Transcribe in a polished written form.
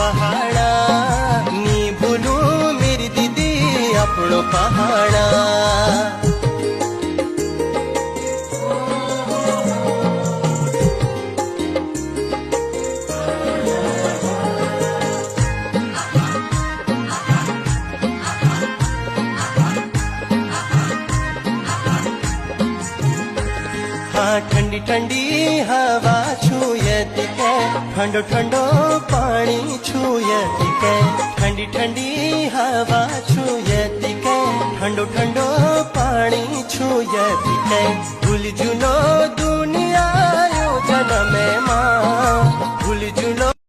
पहाड़ा नी भूलू मेरी दीदी अपनो पहाड़ा। हाँ ठंडी ठंडी हवा छूयती के ठंडो ठंडो पानी छूयती के ठंडी ठंडी हवा छूयती के ठंडो ठंडो पानी छूयती के भूल जुनो दुनिया यो जन्म में